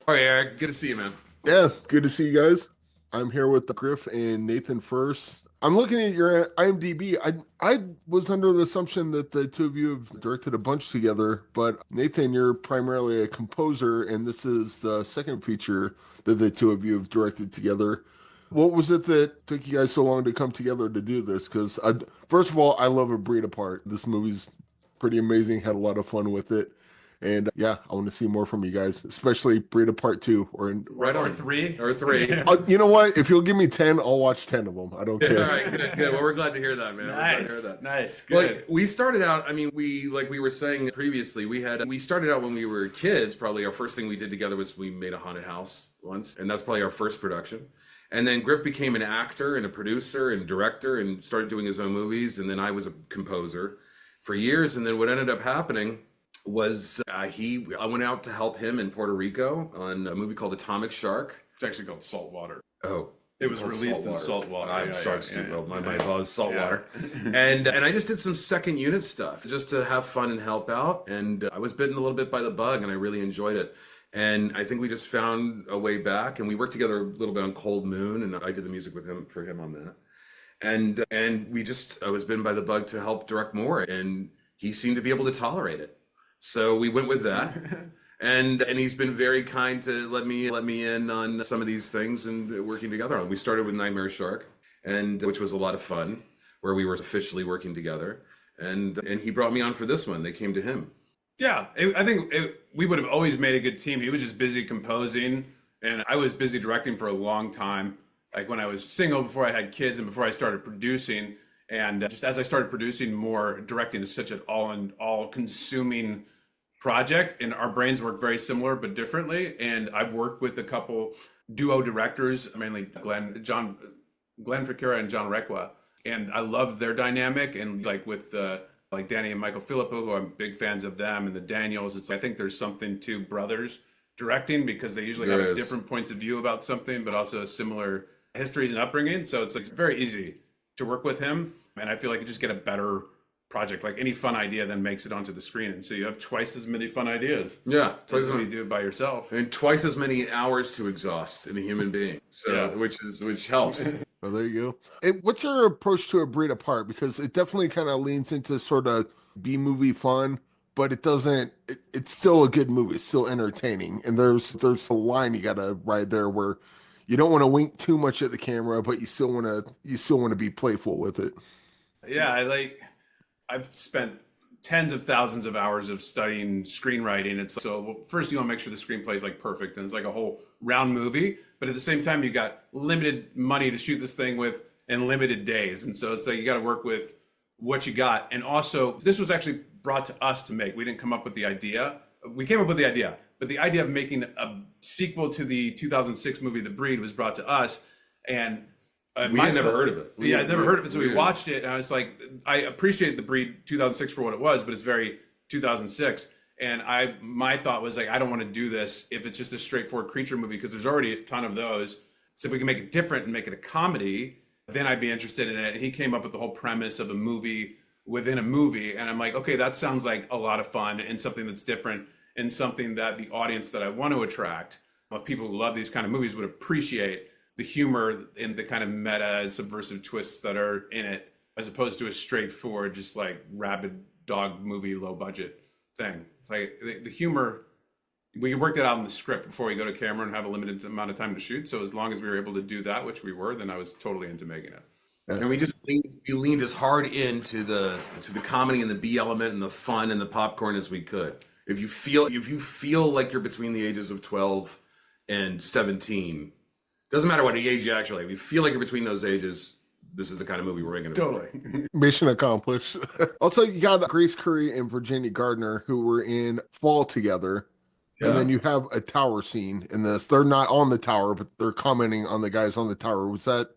All right, Eric. Good to see you, man. Yeah, good to see you guys. I'm here with Griff and Nathan Furst. I'm looking at your IMDb. I was under the assumption that the two of you have directed a bunch together, but Nathan, you're primarily a composer, and this is the second feature that the two of you have directed together. What was it that took you guys so long to come together to do this? Because first of all, I love A Breed Apart. This movie's pretty amazing. Had a lot of fun with it. And yeah, I want to see more from you guys, especially Breed Apart 2 Right Or on. three. Or three. You know what? If you'll give me 10, I'll watch 10 of them. I don't All care. right, good. Well, we're glad to hear that, man. We're glad to hear Nice, that. nice, good. Like we started out, I mean, we were saying previously, we started out when we were kids. Probably our first thing we did together was we made a haunted house once, and that's probably our first production. And then Griff became an actor and a producer and director and started doing his own movies. And then I was a composer for years. And then what ended up happening was I went out to help him in Puerto Rico on a movie called Atomic Shark. It's actually called Saltwater. Oh, It was released in Saltwater. I'm Yeah, sorry, yeah, Steve. yeah, Well, my yeah. apologies, Saltwater. Yeah. And I just did some second unit stuff just to have fun and help out. And I was bitten a little bit by the bug, and I really enjoyed it. And I think we just found a way back, and we worked together a little bit on Cold Moon, and I did the music with him for him on that. And I was bitten by the bug to help direct more, and he seemed to be able to tolerate it. So we went with that. And he's been very kind to let me in on some of these things and working together on. We started with Nightmare Shark, and which was a lot of fun, where we were officially working together. And he brought me on for this one. They came to him. Yeah, we would have always made a good team. He was just busy composing, and I was busy directing for a long time. Like when I was single, before I had kids, and before I started producing. And just as I started producing more, directing is such an all-consuming project, and our brains work very similar but differently. And I've worked with a couple duo directors, mainly Glenn Ficura and John Requa, and I love their dynamic. And like with like Danny and Michael Filippo, who I'm big fans of them, and the Daniels. I think there's something to brothers directing because they usually have different points of view about something, but also similar histories and upbringing. So it's very easy to work with him, and I feel like you just get a better project. Like any fun idea then makes it onto the screen, and so you have twice as many fun ideas. Yeah, twice as many you do it by yourself, and twice as many hours to exhaust in a human being. So Yeah. which helps. Well, there you go. What's your approach to A Breed Apart? Because it definitely kind of leans into sort of B-movie fun, but it doesn't. It's still a good movie. It's still entertaining, and there's a line you got to ride there where you don't want to wink too much at the camera, but you still want to be playful with it. Yeah, I've spent tens of thousands of hours of studying screenwriting. It's so first you want to make sure the screenplay is like perfect, and it's like a whole round movie. But at the same time, you got limited money to shoot this thing with and limited days, and so it's like you got to work with what you got. And also, this was actually brought to us to make. We didn't come up with the idea. We came up with the idea, but the idea of making a sequel to the 2006 movie The Breed was brought to us, and We had never heard of it. I'd never heard of it, so we watched it, and I was like, I appreciate The Breed 2006 for what it was, but it's very 2006. And my thought was like, I don't want to do this if it's just a straightforward creature movie, because there's already a ton of those. So if we can make it different and make it a comedy, then I'd be interested in it. And he came up with the whole premise of a movie within a movie, and I'm like, okay, that sounds like a lot of fun and something that's different and something that the audience that I want to attract, of people who love these kind of movies, would appreciate the humor and the kind of meta and subversive twists that are in it, as opposed to a straightforward, just like rabid dog movie, low budget thing. It's like the humor, we worked it out in the script before we go to camera and have a limited amount of time to shoot. So as long as we were able to do that, which we were, then I was totally into making it. And we leaned as hard into the comedy and the B element and the fun and the popcorn as we could. If you feel like you're between the ages of 12 and 17, doesn't matter what age you actually. If you feel like you're between those ages, this is the kind of movie we're making. Totally. Mission accomplished. Also, you got Grace Curry and Virginia Gardner, who were in Fall together. Yeah. And then you have a tower scene in this. They're not on the tower, but they're commenting on the guys on the tower. Was that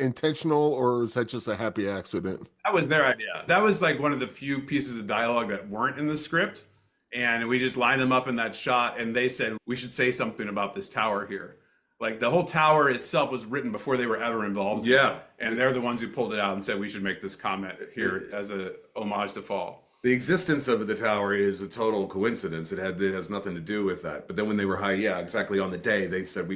intentional, or was that just a happy accident? That was their idea. That was like one of the few pieces of dialogue that weren't in the script. And we just lined them up in that shot, and they said, we should say something about this tower here. Like the whole tower itself was written before they were ever involved. Yeah. And they're the ones who pulled it out and said, we should make this comment here as a homage to Fall. The existence of the tower is a total coincidence. It has nothing to do with that. But then when they were high, yeah, exactly on the day, they said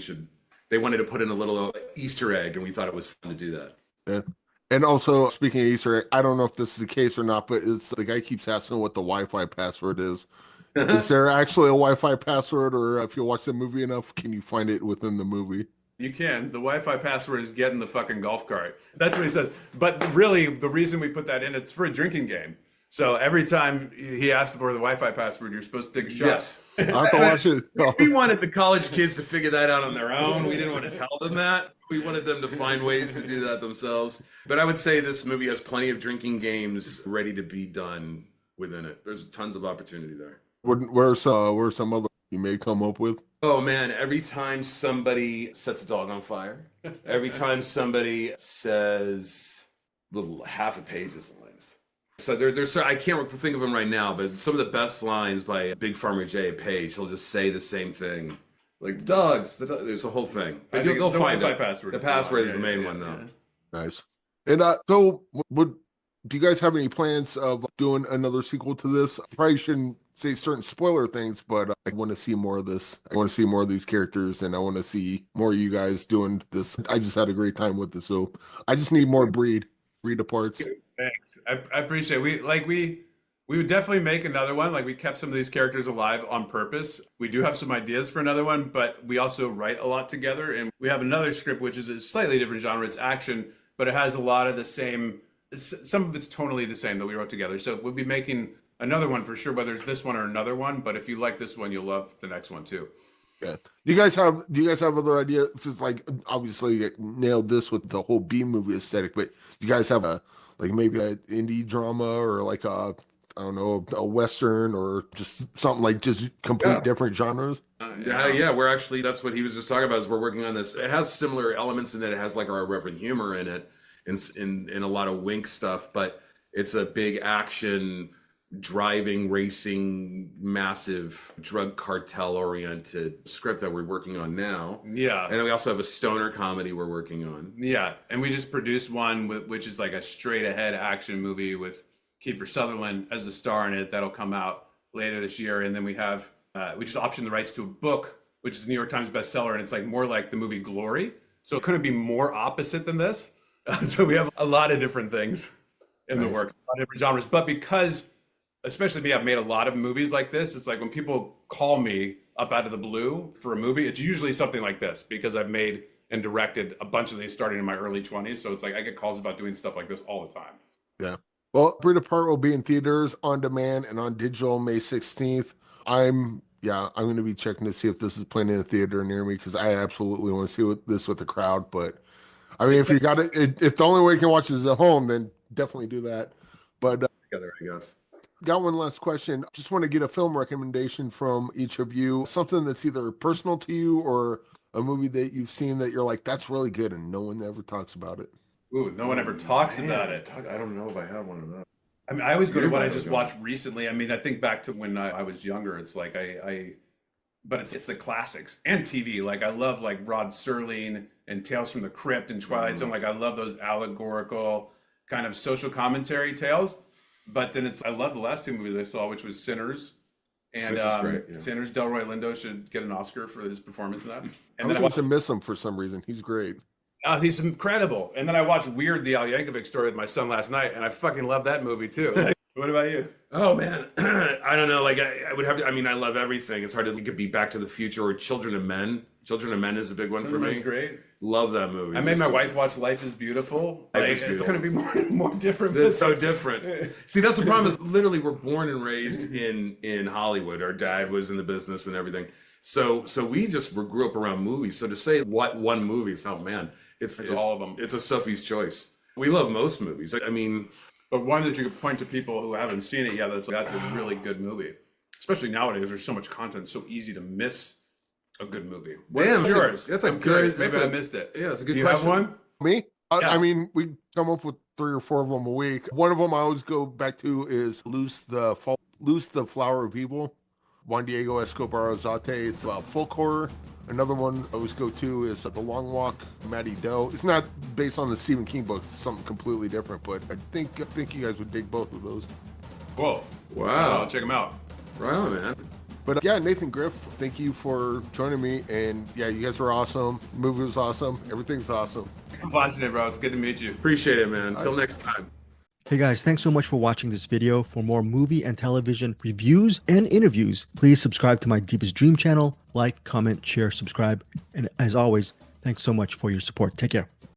they wanted to put in a little Easter egg, and we thought it was fun to do that. Yeah. And also, speaking of Easter egg, I don't know if this is the case or not, but it's the guy keeps asking what the Wi-Fi password is. Is there actually a Wi-Fi password, or if you watch the movie enough, can you find it within the movie? You can. The Wi-Fi password is get in the fucking golf cart. That's what he says. But really, the reason we put that in, it's for a drinking game. So every time he asks for the Wi-Fi password, you're supposed to take a shot. Yes. I have to watch it. We wanted the college kids to figure that out on their own. We didn't want to tell them that. We wanted them to find ways to do that themselves. But I would say this movie has plenty of drinking games ready to be done within it. There's tons of opportunity there. Where's some other you may come up with? Oh man, every time somebody sets a dog on fire, every time somebody says half a page is the length. So there's I can't think of them right now, but some of the best lines by Big Farmer J. Page, he'll just say the same thing. Like dogs, there's a whole thing. But they'll find it. The password is the main one though. Nice. And so do you guys have any plans of doing another sequel to this? I probably shouldn't say certain spoiler things, but I want to see more of this. I want to see more of these characters, and I want to see more of you guys doing this. I just had a great time with this, so I just need more breed parts. Thanks. I appreciate it. We would definitely make another one. Like we kept some of these characters alive on purpose. We do have some ideas for another one, but we also write a lot together. And we have another script, which is a slightly different genre. It's action, but it has a lot of the same, some of it's tonally the same that we wrote together. So we'll be making another one for sure, whether it's this one or another one. But if you like this one, you'll love the next one too. Yeah. Do you guys have other ideas? Just like obviously you nailed this with the whole B movie aesthetic, but you guys have maybe an indie drama or like a a Western or just something like just complete different genres? Yeah, we're actually, that's what he was just talking about, is we're working on this. It has similar elements in it. It has like our irreverent humor in it, in a lot of wink stuff, but it's a big action, driving, racing, massive drug cartel oriented script that we're working on now. Yeah. And then we also have a stoner comedy we're working on. Yeah. And we just produced one which is like a straight ahead action movie with Kiefer Sutherland as the star in it. That'll come out later this year. And then we have, we just optioned the rights to a book, which is a New York Times bestseller. And it's like more like the movie Glory. So it couldn't be more opposite than this. So we have a lot of different things in the work, a lot of different genres. But because, especially me, I've made a lot of movies like this. It's like when people call me up out of the blue for a movie, it's usually something like this because I've made and directed a bunch of these starting in my early 20s. So it's like I get calls about doing stuff like this all the time. Yeah. Well, Breed Apart will be in theaters, on demand, and on digital May 16th. I'm going to be checking to see if this is playing in a theater near me because I absolutely want to see this with the crowd. But I mean, if you got it, if the only way you can watch it is at home, then definitely do that. But Together, I guess. Got one last question. Just want to get a film recommendation from each of you. Something that's either personal to you or a movie that you've seen that you're like, that's really good, and no one ever talks about it. Ooh, no one ever talks about it. I don't know if I have one of those. I mean, I always go to what I just watched recently. I mean, I think back to when I was younger. It's like but it's the classics and TV. Like I love like Rod Serling and Tales from the Crypt and Twilight Zone. Like I love those allegorical kind of social commentary tales. But then I love the last two movies I saw, which was Sinners. And great, yeah. Sinners, Delroy Lindo should get an Oscar for his performance in that. And I was going to miss him for some reason. He's great. He's incredible. And then I watched Weird, the Al Yankovic story with my son last night, and I fucking love that movie too. What about you? Oh man, I don't know. Like I would have to. I mean, I love everything. It's hard to be Back to the Future or Children of Men. Children of Men is a big one for me. That's great. Love that movie. I made my wife watch Life is Beautiful. It's going to be more different. It's so different. See, that's the problem. Is literally we're born and raised in Hollywood. Our dad was in the business and everything. So we just grew up around movies. So to say what one movie, oh man, it's all of them. It's a Sophie's choice. We love most movies. I mean, but one that you could point to people who haven't seen it yet. That's a really good movie. Especially nowadays, there's so much content. It's so easy to miss a good movie. What's yours? That's a I'm good. curious. Maybe I missed it. Yeah, that's a good you question. You have one? Me? Yeah. I mean, we come up with 3 or 4 of them a week. One of them I always go back to is Loose the Flower of Evil. Juan Diego Escobar Zate. It's folk horror. Another one I always go to is The Long Walk, Matty Doe. It's not based on the Stephen King book. It's something completely different, but I think you guys would dig both of those. Whoa. Wow. I'll check them out. Right on, man. But yeah, Nathan, Griff, thank you for joining me. And yeah, you guys were awesome. The movie was awesome. Everything's awesome. I'm watching it, bro. It's good to meet you. Appreciate it, man. Until next time. Hey guys, thanks so much for watching this video. For more movie and television reviews and interviews, please subscribe to my Deepest Dream channel. Like, comment, share, subscribe. And as always, thanks so much for your support. Take care.